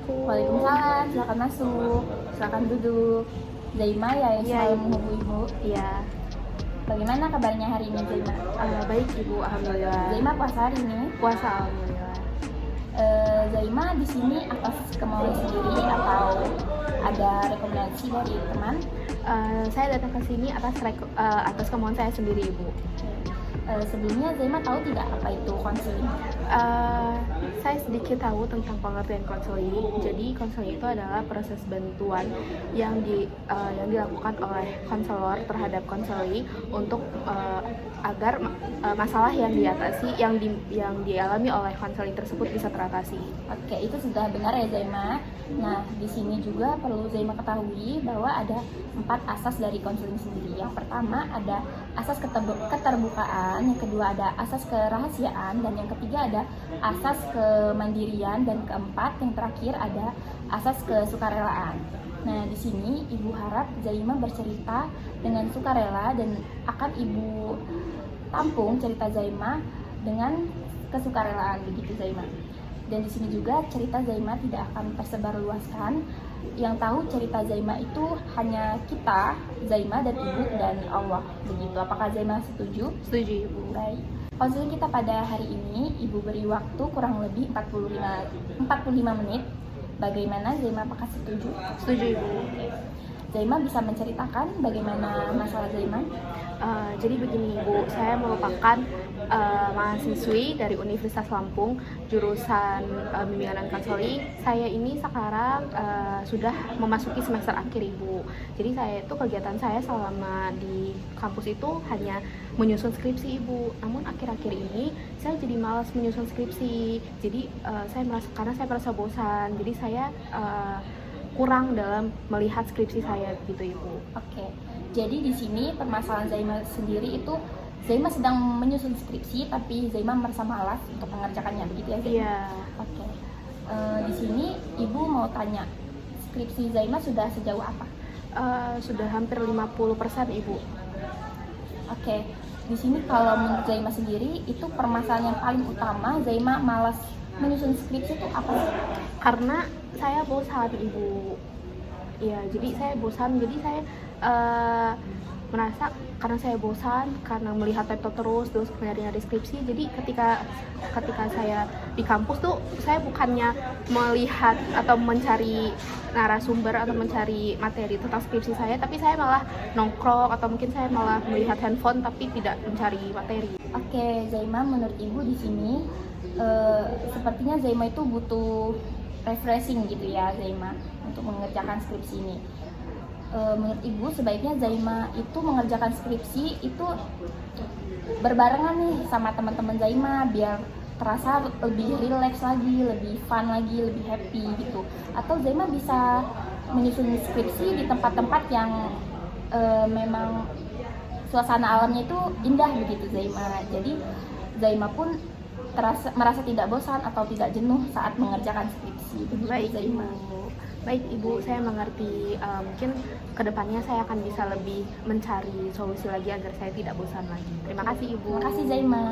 Assalamualaikum. Waalaikumsalam, silakan masuk, silakan duduk. Zaima ya yang Iya, selalu Ibu. menghubungi Ibu. Iya, Bagaimana kabarnya hari ini Zaima? baik Ibu, alhamdulillah. Zaima puasa hari ini. Puasa alhamdulillah. Zaima di sini atas kemauan sendiri atau ada rekomendasi dari teman? Saya datang ke sini atas kemauan saya sendiri, Ibu. Sebelumnya Zaima tahu tidak apa itu konseling? Saya sedikit tahu tentang pengertian konseling. Jadi konseling itu adalah proses bantuan yang dilakukan oleh konselor terhadap konseli untuk agar masalah yang dialami oleh konseling tersebut bisa teratasi. Oke, itu sudah benar ya Zaima. Nah, di sini juga perlu Zaima ketahui bahwa ada 4 asas dari konseling sendiri. Yang pertama ada asas keterbukaan, yang kedua ada asas kerahasiaan, dan yang ketiga ada asas kemandirian, dan keempat yang terakhir ada asas kesukarelaan. Nah, di sini Ibu harap Zaima bercerita dengan sukarela dan akan Ibu tampung cerita Zaima dengan kesukarelaan, begitu Zaima. Dan di sini juga cerita Zaima tidak akan tersebar luaskan. Yang tahu cerita Zaima itu hanya kita, Zaima dan Ibu dan Allah, begitu. Apakah Zaima setuju? Setuju, Ibu. Baik. Konseling kita pada hari ini, Ibu beri waktu kurang lebih 45 menit. Bagaimana Zaima, apakah setuju? Setuju, Ibu. Zaima bisa menceritakan bagaimana masalah Zaima? Jadi begini, Ibu, saya merupakan mahasiswi dari Universitas Lampung, jurusan bimbingan dan konseling. Saya ini sekarang sudah memasuki semester akhir, Ibu. Jadi saya itu kegiatan saya selama di kampus itu hanya menyusun skripsi, Ibu. Namun akhir-akhir ini saya jadi malas menyusun skripsi. Jadi karena saya merasa bosan. Jadi saya kurang dalam melihat skripsi saya, begitu, Ibu. Oke. Jadi di sini permasalahan Zaima sendiri itu Zaima sedang menyusun skripsi tapi Zaima merasa malas untuk mengerjakannya, begitu ya Zaima? Iya. Oke. Di sini Ibu mau tanya, skripsi Zaima sudah sejauh apa? Sudah hampir 50%, Ibu. Oke. Di sini kalau menurut Zaima sendiri itu permasalahan yang paling utama Zaima malas menyusun skripsi itu apa sih? Karena saya bosan, Ibu. Iya, jadi saya bosan. Jadi saya merasa karena saya bosan, karena melihat laptop terus nyari skripsi. Jadi ketika saya di kampus tuh saya bukannya melihat atau mencari narasumber atau mencari materi tentang skripsi saya, tapi saya malah nongkrong atau mungkin saya malah melihat handphone tapi tidak mencari materi. Oke, Zaima, menurut Ibu di sini sepertinya Zaima itu butuh refreshing gitu ya Zaima untuk mengerjakan skripsi ini. Menurut Ibu sebaiknya Zaima itu mengerjakan skripsi itu berbarengan nih sama teman-teman Zaima biar terasa lebih relax lagi, lebih fun lagi, lebih happy gitu. Atau Zaima bisa menyusun skripsi di tempat-tempat yang memang suasana alamnya itu indah begitu Zaima. Jadi Zaima pun merasa tidak bosan atau tidak jenuh saat mengerjakan skripsi. Baik, Zaima. Baik, Ibu, saya mengerti. Mungkin kedepannya saya akan bisa lebih mencari solusi lagi agar saya tidak bosan lagi. Terima kasih, Ibu. Terima kasih Zaima.